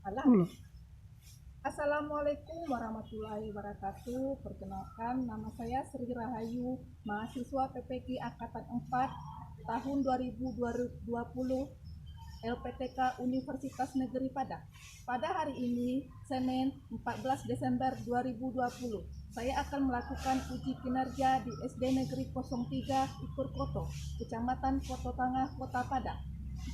Alah. Assalamualaikum warahmatullahi wabarakatuh. Perkenalkan, nama saya Sri Rahayu, mahasiswa PPK Angkatan 4 tahun 2020 LPTK Universitas Negeri Padang. Pada hari ini, Senin 14 Desember 2020, saya akan melakukan uji kinerja di SD Negeri 03 Ikur Koto, Kecamatan Koto Tangah, Kota Padang.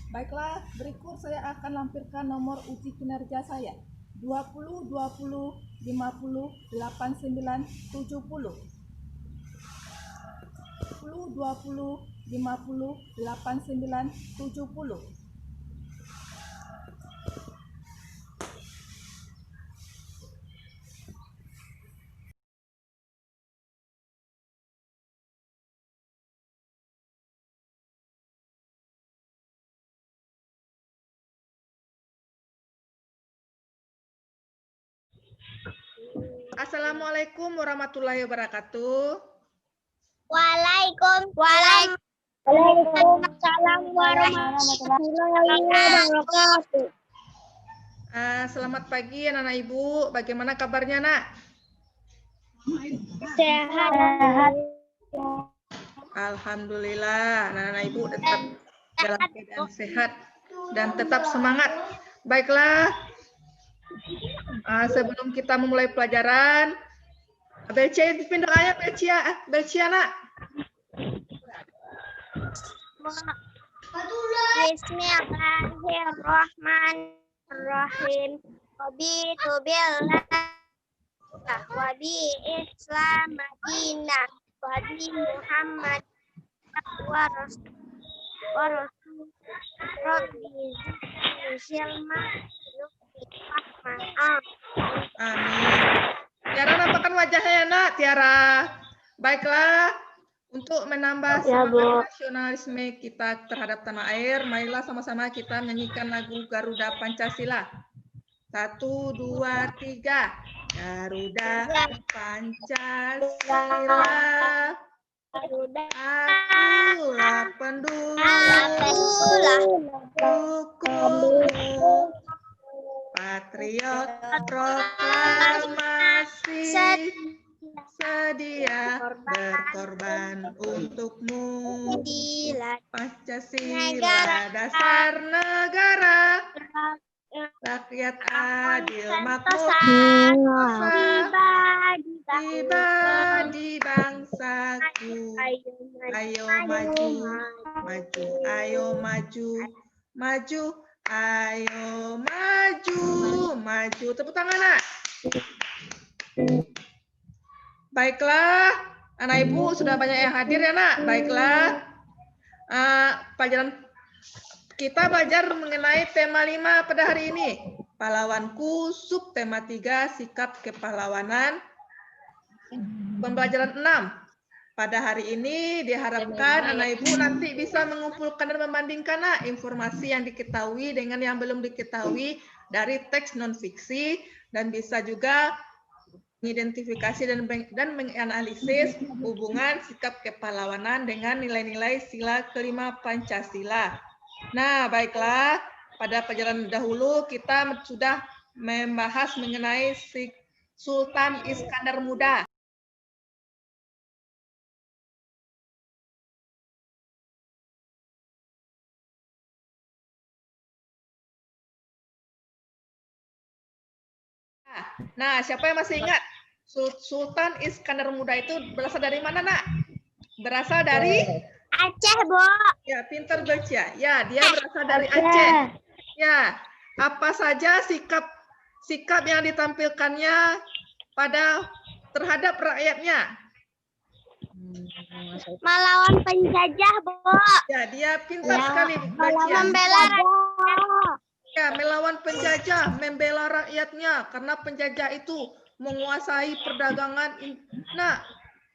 Baiklah, berikut saya akan lampirkan nomor uji kinerja saya. 20, 20, 50, 89, 70. 20, 20, 50, 89, 70. Assalamualaikum warahmatullahi wabarakatuh. Waalaikumsalam warahmatullahi wabarakatuh. Selamat pagi anak-anak ibu. Bagaimana kabarnya nak? Sehat. Alhamdulillah, anak-anak ibu tetap dalam keadaan sehat dan tetap semangat. Baiklah, sebelum kita memulai pelajaran, Belcia pindah ayat Belcia nak. Bismillahirrahmanirrahim. Wabitu billah wabi Islam Madinah wabi Muhammad wa rasul Rabbi zidni Amin. Tiara nampakkan wajahnya nak, Tiara. Baiklah, untuk menambah semangat nasionalisme kita terhadap tanah air, marilah sama-sama kita menyanyikan lagu Garuda Pancasila. 1, 2, 3. Garuda Pancasila. Akulah penduduk suku, patriot proklamasi, sedia berkorban untukmu. Pancasila dasar negara, rakyat adil makmur, tiba di bangsaku. Ayo maju, maju, ayo maju, maju, ayo maju, maju. Tepuk tangan nak. Baiklah, anak ibu sudah banyak yang hadir ya nak. Baiklah, pelajaran kita belajar mengenai tema 5 pada hari ini. Pahlawanku, subtema 3, sikap kepahlawanan. Pembelajaran 6. Pada hari ini diharapkan anak ibu nanti bisa mengumpulkan dan membandingkan informasi yang diketahui dengan yang belum diketahui dari teks non-fiksi, dan bisa juga mengidentifikasi dan menganalisis hubungan sikap kepahlawanan dengan nilai-nilai sila kelima Pancasila. Nah, baiklah, pada pelajaran dahulu kita sudah membahas mengenai Sultan Iskandar Muda. Nah, siapa yang masih ingat? Sultan Iskandar Muda itu berasal dari mana, nak? Berasal dari Aceh, Bu. Ya, pintar baca. Ya, dia berasal dari Aceh. Ya, apa saja sikap yang ditampilkannya terhadap rakyatnya? Melawan penjajah, Bu. Ya, dia pintar sekali baca. Membela rakyat. Ya, melawan penjajah, membela rakyatnya karena penjajah itu menguasai perdagangan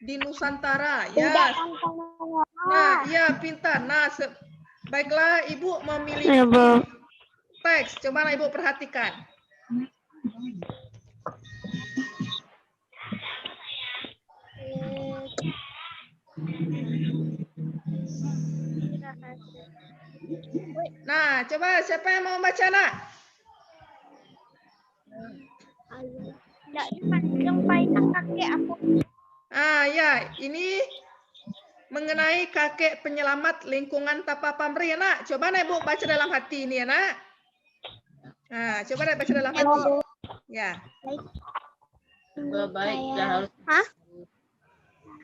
di Nusantara. Ya. Nah, ya pintar. Nah, baiklah, Ibu memilih teks. Coba Ibu perhatikan. Nah, coba siapa yang mau baca, nak? Tidak panjang panjang kakek aku. Ya, ini mengenai kakek penyelamat lingkungan Tapa Pamri ya nak. Coba nak Ibu baca dalam hati ini ya nak. Nah, coba nak baca dalam hati. Ya. Baik, dah harus. Hah?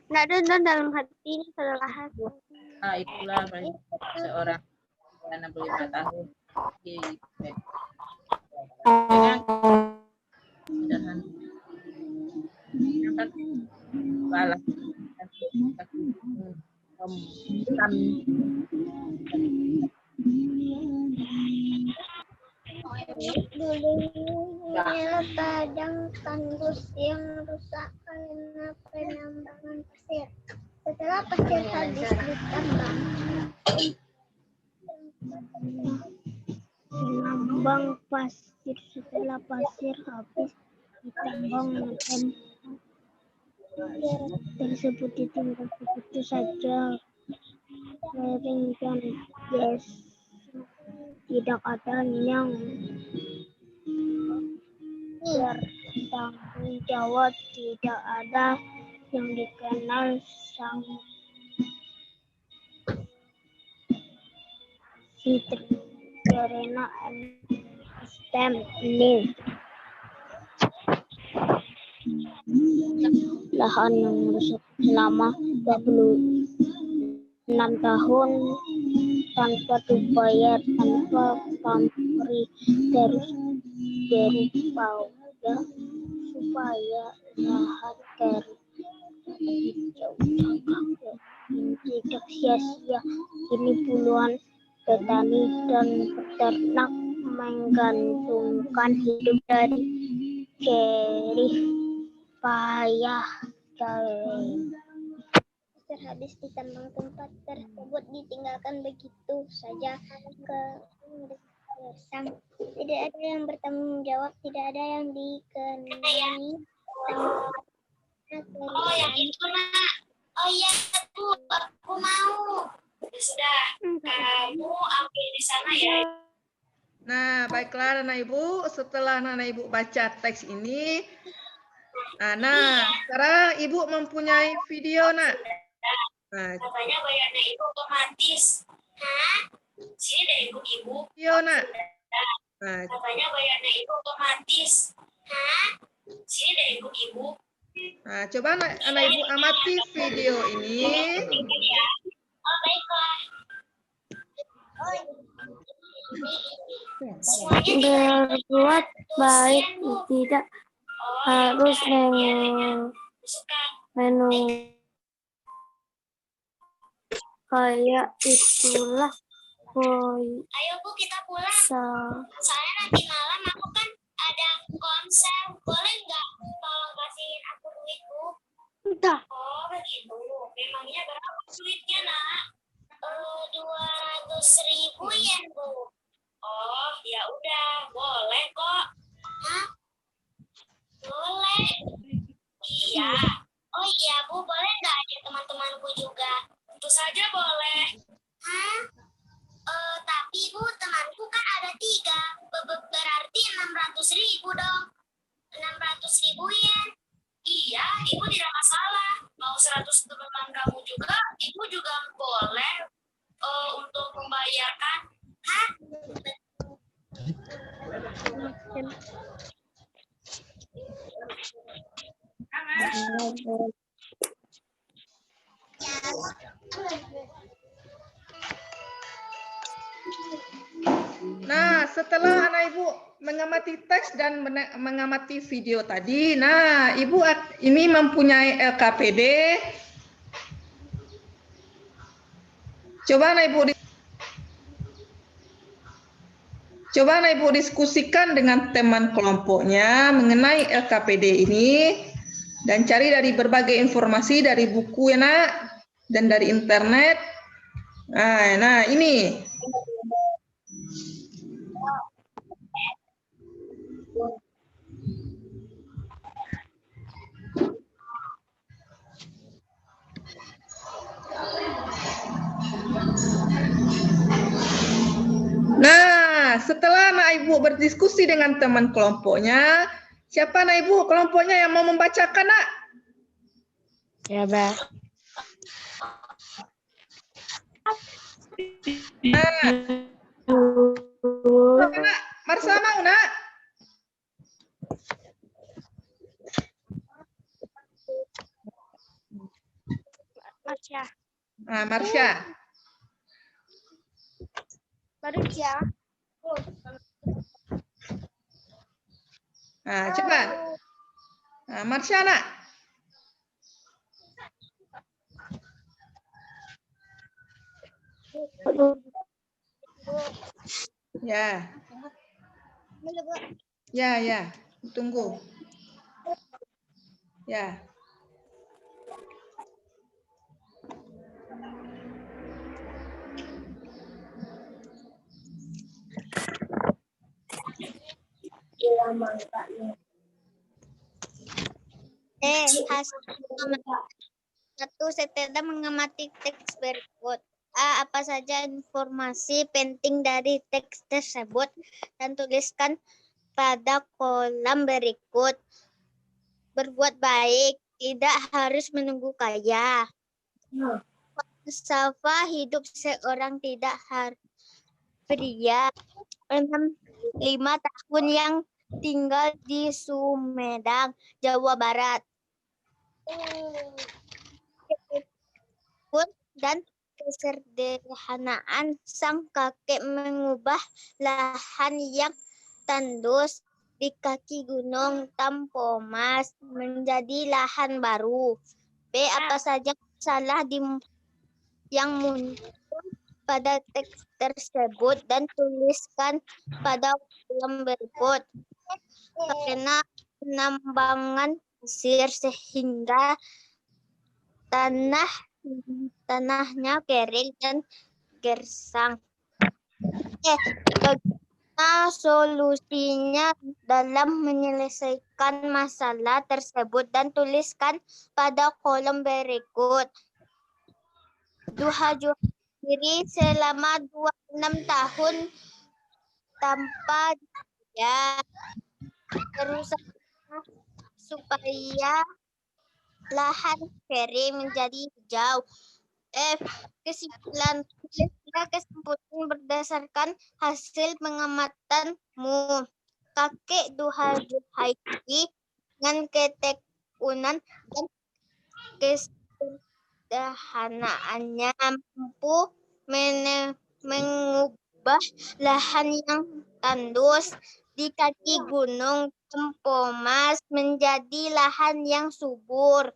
Tidak ada dalam hati ini adalah hati. Itulah seorang 65 tahun di dan balas Dulunya padang tandus yang rusak karena penambangan pasir. Setelah pasir habis ditambang, penambang pasir setelah pasir habis ditambang tersebut ditinggal begitu saja, kering dan yes, tidak ada yang bertanggung jawab, tidak ada yang dikenal sang karena stem ini lahan yang rusak selama 26 tahun tanpa dibayar, tanpa pamrih, terus berupaya supaya lahan terhijau tidak sia-sia. Kini puluhan petani dan peternak menggantungkan hidup dari jerih payah habis ditambang, tempat tersebut ditinggalkan begitu saja ke gersang. Tidak ada yang bertanggung jawab, tidak ada yang dikenai. Oh, yang itu nak. Oh iya Bu, aku mau. Sudah, kamu ambil di sana ya. Nah, baiklah Nana Ibu, setelah Nana Ibu baca teks ini, nah, sekarang Ibu mempunyai video nak. Nah, Katanya bayarnya itu otomatis. Hah? Sini deh ibu-ibu. video nak. Nah, Katanya bayarnya itu otomatis. Hah? Sini deh ibu-ibu. nah, coba Nana Ibu amati video ini. Ya. Oh, baiklah. Semuanya Berbuat baik tidak harus suka. kayak itulah Ayo Bu, kita pulang. Soalnya nanti malam aku kan ada konser. Boleh nggak tolong kasihin aku duit Bu? Entah. Oh begitu. Memangnya berapa duitnya nak? 200.000 yen Bu. Oh ya udah, boleh kok. Hah? Boleh. Iya. Oh iya Bu, boleh nggak ajak teman-temanku juga? Tentu saja boleh. Hah? Tapi Bu, temanku kan ada 3. Berarti 600.000 dong. 600.000 yen. Iya, Ibu tidak masalah. Mau 100 teman kamu juga, Ibu juga boleh untuk membayarkan. Hah? Nah, setelah anak Ibu mengamati teks dan mengamati video tadi, nah Ibu ini mempunyai LKPD. Coba anak Ibu diskusikan dengan teman kelompoknya mengenai LKPD ini dan cari dari berbagai informasi dari buku ya nak dan dari internet. Nah ini. Nah, setelah anak Ibu berdiskusi dengan teman kelompoknya. Siapa Ibu kelompoknya yang mau membacakan, Nak? Ya, Mbak. Nah, Nak, Marsha mau, Nak? Marsha. Nah, Marsha. Marsha. Nah, coba. Nah, Marsha, Nak. Ya. Ya. Tunggu. Ya. Hasil satu seteda mengamati teks berikut. A. Apa saja informasi penting dari teks tersebut dan tuliskan pada kolom berikut. Berbuat baik, tidak harus menunggu kaya. Falsafah hidup seorang tidak harus pria 5 tahun yang tinggal di Sumedang, Jawa Barat. Dan kesederhanaan sang kakek mengubah lahan yang tandus di kaki Gunung Tampomas menjadi lahan baru. B. Apa saja masalah yang muncul pada teks tersebut dan tuliskan pada kolom berikut. Karena penambangan pasir sehingga tanahnya kering dan gersang. Bagaimana solusinya dalam menyelesaikan masalah tersebut dan tuliskan pada kolom berikut. Duha Juhairi selama 26 tahun tanpa dia berusaha supaya lahan kering menjadi hijau. F. Kesimpulan berdasarkan hasil pengamatanmu. Kakek Duha Juhairi dengan ketekunan dan kesederhanaannya mampu mengubah lahan yang tandus di kaki Gunung Tampomas menjadi lahan yang subur.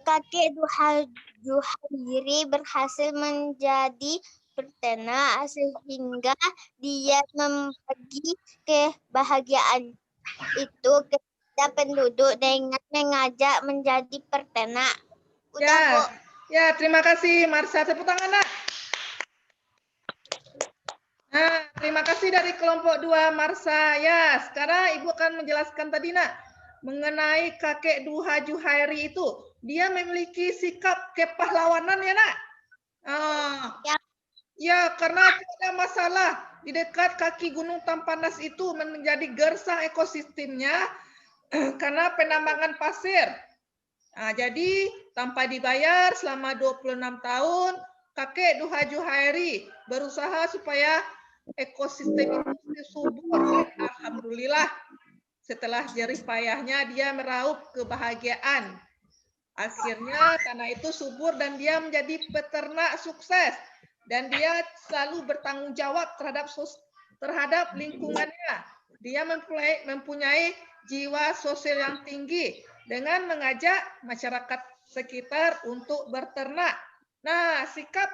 Kakek Duha Juhairi berhasil menjadi peternak sehingga dia membagi kebahagiaan itu kepada penduduk dengan mengajak menjadi peternak. Udah, Bu. Ya, terima kasih Marsha. Tepuk tangan, Nak. Nah, terima kasih dari kelompok 2 Marsha. Ya, sekarang Ibu akan menjelaskan tadi, Nak, mengenai kakek Duha Juhairi itu. Dia memiliki sikap kepahlawanan ya, Nak? Ya, karena ada masalah di dekat kaki Gunung Tampanas itu menjadi gersang ekosistemnya karena penambangan pasir. Nah, jadi tanpa dibayar selama 26 tahun, kakek Duha Juhairi berusaha supaya ekosistem itu subur. Alhamdulillah, setelah jerih payahnya dia meraup kebahagiaan. Akhirnya tanah itu subur dan dia menjadi peternak sukses. Dan dia selalu bertanggung jawab terhadap lingkungannya. Dia mempunyai jiwa sosial yang tinggi dengan mengajak masyarakat sekitar untuk berternak. Nah, sikap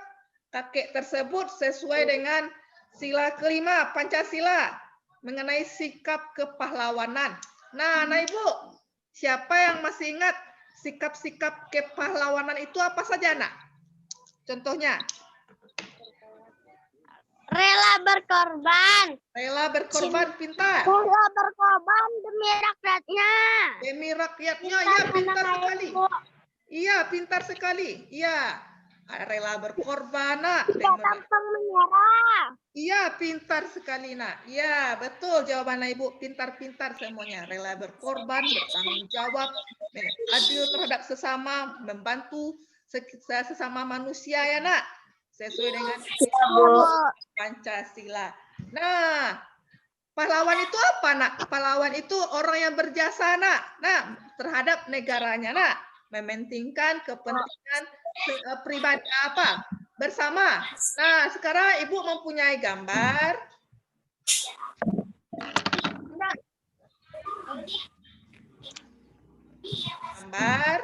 kakek tersebut sesuai dengan sila kelima Pancasila mengenai sikap kepahlawanan. Nah, Ibu, siapa yang masih ingat sikap-sikap kepahlawanan itu apa saja, Nak? Contohnya? Rela berkorban. Rela berkorban, pintar. Rela berkorban demi rakyatnya. Demi rakyatnya, ya pintar sekali. Iya, pintar sekali. Iya. Rela berkorban, nak. Tidak tampang menyerah. Iya, pintar sekali, nak. Iya, betul jawaban Ibu. Pintar-pintar semuanya. Rela berkorban, bertanggung jawab, adil terhadap sesama, membantu sesama manusia ya, nak. Sesuai dengan Pancasila. Nah, pahlawan itu apa, nak? Pahlawan itu orang yang berjasa, nak. Nah, terhadap negaranya, nak. Mementingkan kepentingan pribadi bersama. Nah, sekarang Ibu mempunyai gambar. Gambar.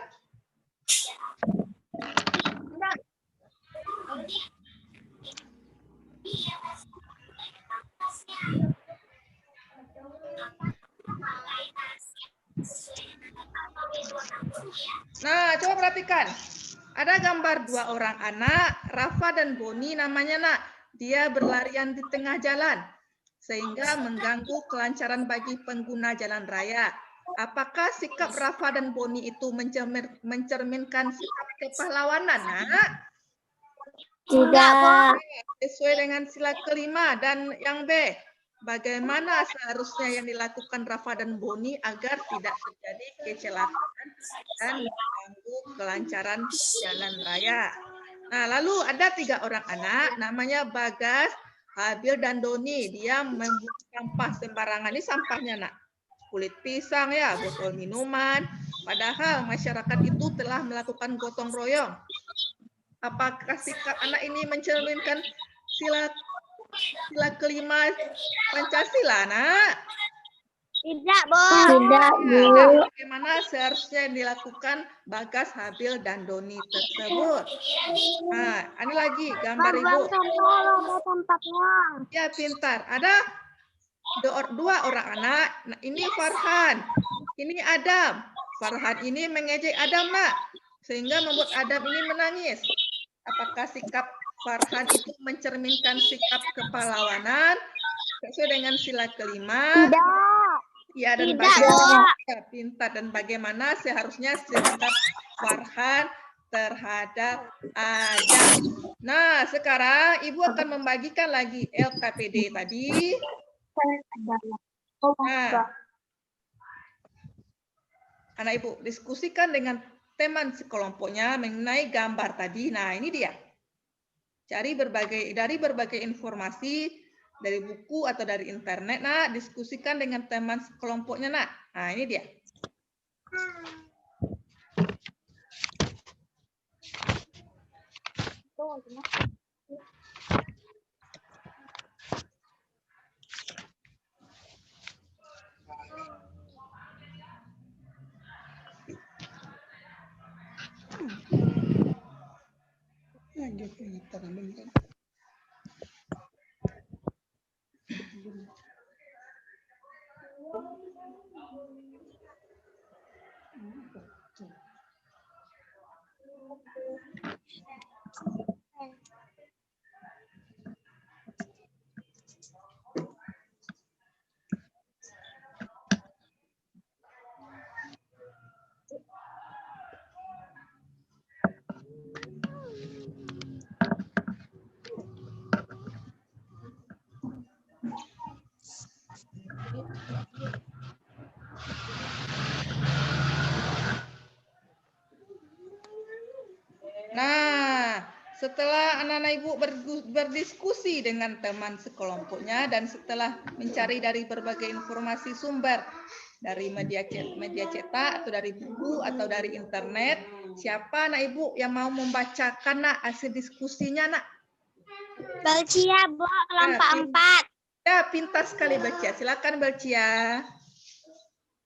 Nah, coba perhatikan. Ada gambar dua orang anak, Rafa dan Boni namanya, nak. Dia berlarian di tengah jalan, sehingga mengganggu kelancaran bagi pengguna jalan raya. Apakah sikap Rafa dan Boni itu mencerminkan sikap kepahlawanan, nak? Tidak. Sesuai dengan sila kelima. Dan yang B, bagaimana seharusnya yang dilakukan Rafa dan Boni agar tidak terjadi kecelakaan dan mengganggu kelancaran jalan raya. Nah, lalu ada 3 orang anak, namanya Bagas, Habil, dan Doni. Dia membuang sampah sembarangan. Ini sampahnya, nak. Kulit pisang ya, botol minuman. Padahal masyarakat itu telah melakukan gotong royong. Apakah sikap anak ini mencerminkan sila kelima Pancasila, nak? Tidak, Bu. Tidak, Bu. Bagaimana seharusnya yang dilakukan Bagas, Habil, dan Doni tersebut? Nah, ini lagi gambar Ibu. Tempatnya. Ya, pintar. Ada 2 orang anak. Nah, ini Farhan. Ini Adam. Farhan ini mengejek Adam, nak. Sehingga membuat Adam ini menangis. Apakah sikap Farhan itu mencerminkan sikap kepahlawanan sesuai dengan sila kelima? Tidak. Ya, dan Tidak, bagaimana ya, pintar dan bagaimana seharusnya sikap Farhan terhadap Adam. Nah, sekarang Ibu akan membagikan lagi LKPD tadi. Nah, anak Ibu diskusikan dengan teman sekelompoknya mengenai gambar tadi. Nah, ini dia. Cari dari berbagai informasi dari buku atau dari internet, nak, diskusikan dengan teman sekelompoknya, nak. Nah, ini dia. Nah, setelah anak-anak Ibu berdiskusi dengan teman sekelompoknya dan setelah mencari dari berbagai informasi sumber dari media cetak atau dari buku atau dari internet, siapa anak Ibu yang mau membacakan, nak, hasil diskusinya, nak? Belcia, Bu, kelompok 4. Ya, pintar sekali Belcia. Silakan Belcia.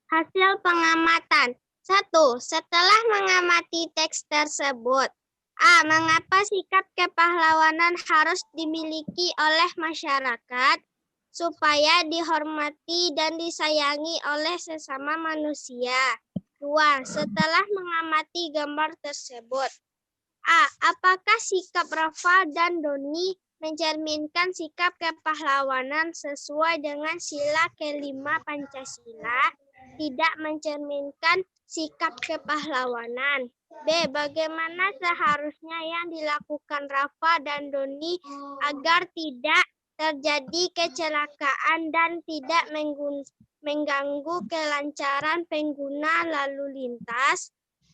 Hasil pengamatan. 1. Setelah mengamati teks tersebut. A. Mengapa sikap kepahlawanan harus dimiliki oleh masyarakat supaya dihormati dan disayangi oleh sesama manusia? 2. Setelah mengamati gambar tersebut. A. Apakah sikap Rafa dan Doni mencerminkan sikap kepahlawanan sesuai dengan sila kelima Pancasila? Tidak mencerminkan sikap kepahlawanan. B. Bagaimana seharusnya yang dilakukan Rafa dan Doni agar tidak terjadi kecelakaan dan tidak mengganggu kelancaran pengguna lalu lintas?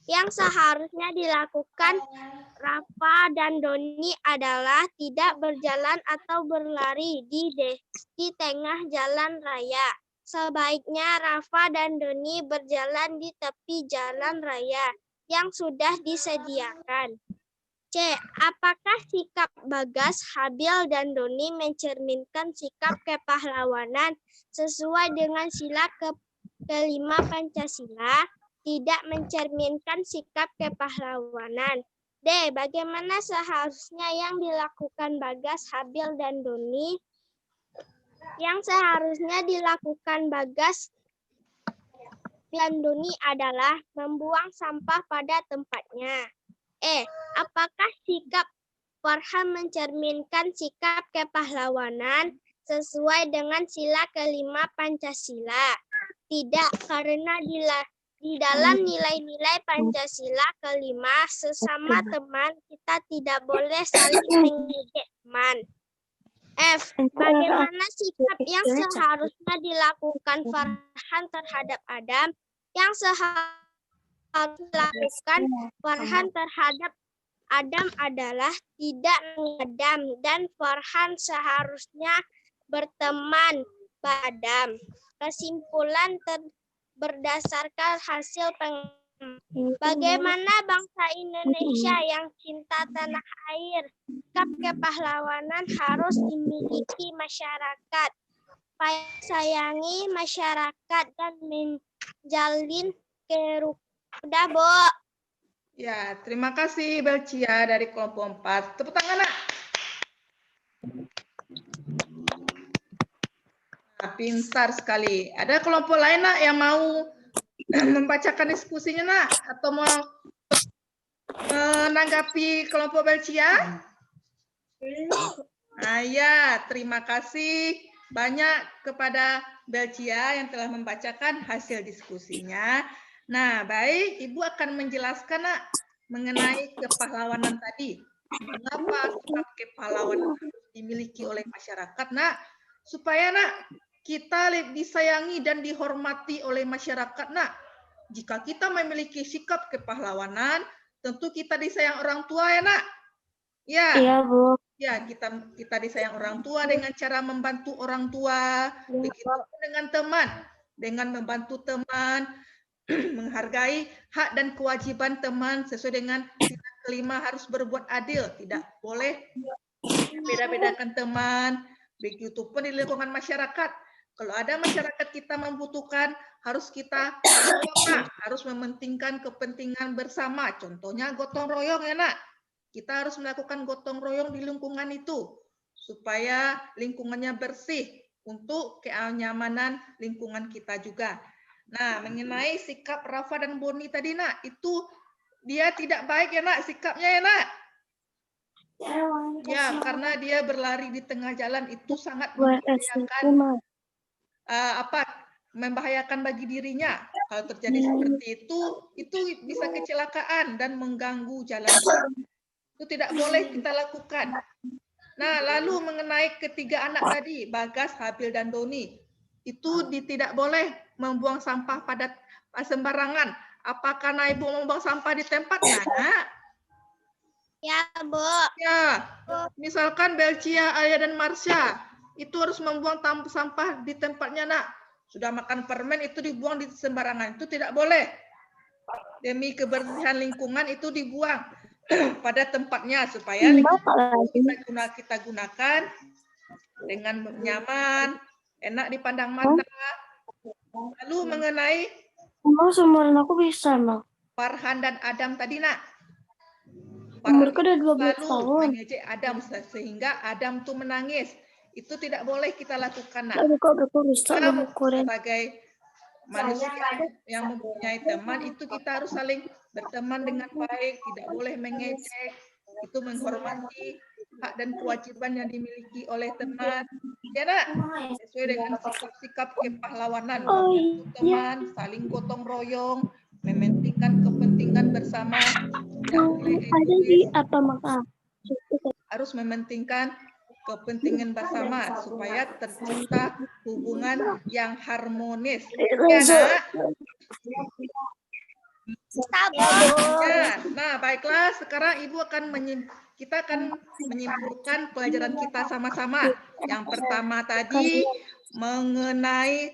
Yang seharusnya dilakukan Rafa dan Doni adalah tidak berjalan atau berlari di tengah jalan raya. Sebaiknya Rafa dan Doni berjalan di tepi jalan raya yang sudah disediakan. C. Apakah sikap Bagas, Habil, dan Doni mencerminkan sikap kepahlawanan sesuai dengan sila kelima Pancasila? Tidak mencerminkan sikap kepahlawanan. D. Bagaimana seharusnya yang dilakukan Bagas, Habil, dan Doni? Yang seharusnya dilakukan Bagas dan Doni adalah membuang sampah pada tempatnya. E. Apakah sikap Farhan mencerminkan sikap kepahlawanan sesuai dengan sila kelima Pancasila? Tidak, karena di dalam nilai-nilai Pancasila kelima, sesama teman kita tidak boleh saling mengejek teman. F. Bagaimana sikap yang seharusnya dilakukan Farhan terhadap Adam? Yang seharusnya dilakukan Farhan terhadap Adam adalah tidak mengadam, dan Farhan seharusnya berteman Adam. Kesimpulan berdasarkan hasil bagaimana bangsa Indonesia yang cinta tanah air, sikap kepahlawanan harus dimiliki masyarakat. Sayangi masyarakat dan menjalin kerukunan. Udah, Bo. Ya, terima kasih Belcia dari kelompok 4. Tepuk tangan, Nak. Nah, pintar sekali. Ada kelompok lain, Nak, yang mau membacakan diskusinya, Nak? Atau mau menanggapi kelompok Belcia? Nah, ya, terima kasih banyak kepada Belcia yang telah membacakan hasil diskusinya. Nah, baik, Ibu akan menjelaskan, Nak, mengenai kepahlawanan tadi. Mengapa sikap kepahlawanan harus dimiliki oleh masyarakat, Nak? Supaya, Nak, kita disayangi dan dihormati oleh masyarakat, Nak. Jika kita memiliki sikap kepahlawanan, tentu kita disayang orang tua, ya, Nak? Ya. Iya, Bu. Ya, kita disayang orang tua dengan cara membantu orang tua, begitu dengan teman, dengan membantu teman, menghargai hak dan kewajiban teman sesuai dengan sila kelima harus berbuat adil, tidak boleh beda-bedakan teman, begitupun di lingkungan masyarakat. Kalau ada masyarakat kita membutuhkan, harus kita harus mementingkan kepentingan bersama. Contohnya gotong royong, ya, Nak. Kita harus melakukan gotong royong di lingkungan itu supaya lingkungannya bersih untuk kenyamanan lingkungan kita juga. Nah, mengenai sikap Rafa dan Boni tadi, Nak, itu dia tidak baik, ya, Nak, sikapnya, ya, Nak. Ya, karena dia berlari di tengah jalan itu sangat membahayakan bagi dirinya. Kalau terjadi seperti itu bisa kecelakaan dan mengganggu jalan. Itu tidak boleh kita lakukan. Nah, lalu mengenai ketiga anak tadi, Bagas, Habil, dan Doni, itu tidak boleh membuang sampah pada sembarangan. Apakah Ibu membuang sampah di tempatnya, Nak? Ya, Bu. Ya, misalkan Belcia, Ayah, dan Marsha, itu harus membuang sampah di tempatnya, Nak. Sudah makan permen, itu dibuang di sembarangan. Itu tidak boleh. Demi kebersihan lingkungan, itu dibuang pada tempatnya supaya kita gunakan dengan nyaman, enak dipandang mata. Lalu mengenai seumuran aku bisa, Mak. Farhan dan Adam tadi, Nak. Umurku udah 12 Lalu tahun. mengejek Adam sehingga Adam tuh menangis. Itu tidak boleh kita lakukan, Nak. Sebagai manusia yang mempunyai teman, itu kita harus saling berteman dengan baik, tidak boleh mengejek, itu menghormati hak dan kewajiban yang dimiliki oleh teman. Ya, Nak, sesuai dengan sikap-sikap kepahlawanan, teman, saling gotong royong, mementingkan kepentingan bersama. Tidak boleh Ada di egois, apa maaf? harus mementingkan kepentingan bersama supaya tercipta hubungan yang harmonis. Ya, Nak? Ya, nah baiklah. Sekarang Ibu akan kita akan menyimpulkan pelajaran kita sama-sama. Yang pertama tadi mengenai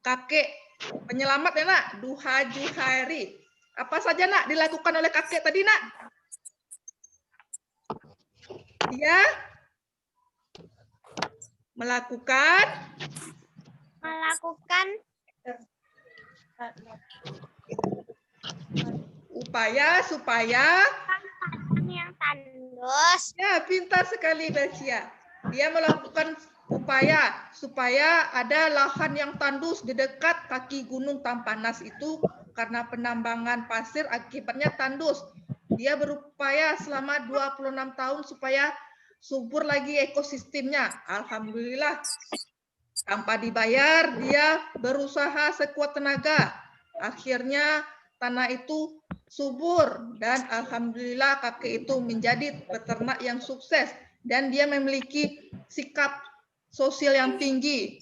kakek penyelamat ya Nak, Duha Juhairi. Apa saja Nak dilakukan oleh kakek tadi Nak? Dia melakukan upaya supaya yang tandus. ya pintar sekali Bacia. Dia melakukan upaya supaya ada lahan yang tandus di dekat kaki Gunung Tampanas itu karena penambangan pasir akibatnya tandus. Dia berupaya selama 26 tahun supaya subur lagi ekosistemnya. Alhamdulillah tanpa dibayar dia berusaha sekuat tenaga. Akhirnya tanah itu subur dan alhamdulillah kakek itu menjadi peternak yang sukses dan dia memiliki sikap sosial yang tinggi.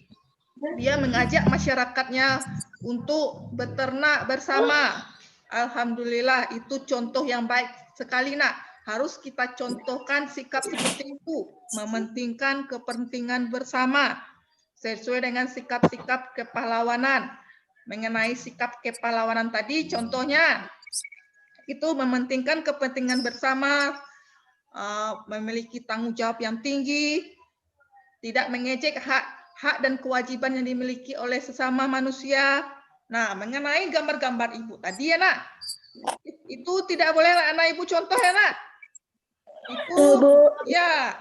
Dia mengajak masyarakatnya untuk beternak bersama. Alhamdulillah itu contoh yang baik sekali Nak. Harus kita contohkan sikap seperti itu, mementingkan kepentingan bersama sesuai dengan sikap-sikap kepahlawanan. Mengenai sikap kepahlawanan tadi contohnya itu mementingkan kepentingan bersama, memiliki tanggung jawab yang tinggi, tidak mengejek hak dan kewajiban yang dimiliki oleh sesama manusia. Nah, mengenai gambar-gambar Ibu tadi ya Nak, itu tidak boleh anak Ibu contoh ya Nak. Itu ya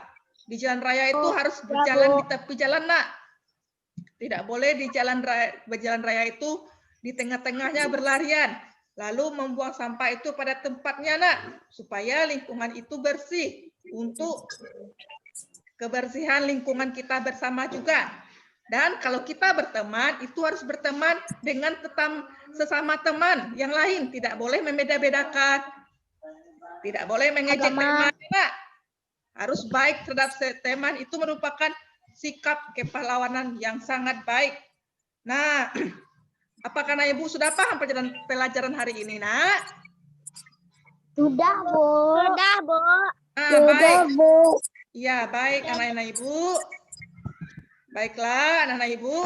di jalan raya itu harus berjalan di tepi jalan Nak. Tidak boleh di berjalan raya itu di tengah-tengahnya berlarian. Lalu membuang sampah itu pada tempatnya Nak, supaya lingkungan itu bersih untuk kebersihan lingkungan kita bersama juga. Dan kalau kita berteman, itu harus berteman dengan sesama teman yang lain. Tidak boleh membeda-bedakan. Tidak boleh mengejek teman. Harus baik terhadap teman. Itu merupakan sikap kepahlawanan yang sangat baik. Nah, apakah Ibu sudah paham pelajaran hari ini, Nak? Sudah, Bu. Sudah, Bu. Baik. Ya, baik anak-anak Ibu. Baiklah, anak-anak Ibu.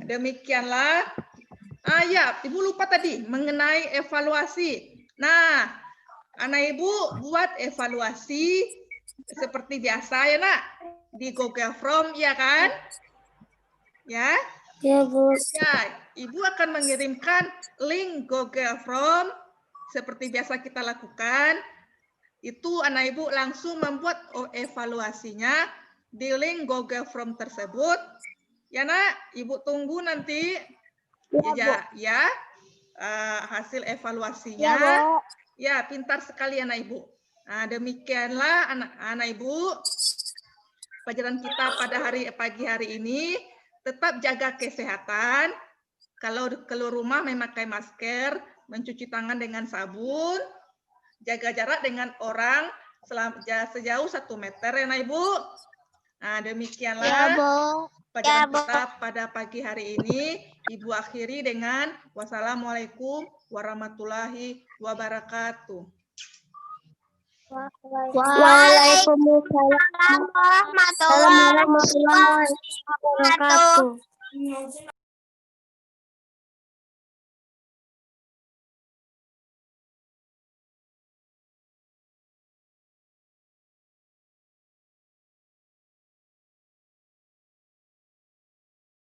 Demikianlah. Ya, Ibu lupa tadi mengenai evaluasi. Nah, anak Ibu buat evaluasi seperti biasa ya Nak, di Google Form ya kan? Ya. Ya, Bu. Ya, Ibu akan mengirimkan link Google Form seperti biasa kita lakukan. Itu anak Ibu langsung membuat evaluasinya di link Google Form tersebut. Ya Nak, Ibu tunggu nanti ya, hasil evaluasinya. Ya, pintar sekali anak Ibu. Nah, demikianlah anak Ibu pelajaran kita pada pagi hari ini. Tetap jaga kesehatan. Kalau keluar rumah memakai masker, mencuci tangan dengan sabun, jaga jarak dengan orang sejauh 1 meter ya anak Ibu. Nah, demikianlah pelajaran kita pada pagi hari ini. Ibu akhiri dengan wassalamualaikum warahmatullahi wabarakatuh. Waalaikumsalam warahmatullahi wabarakatuh.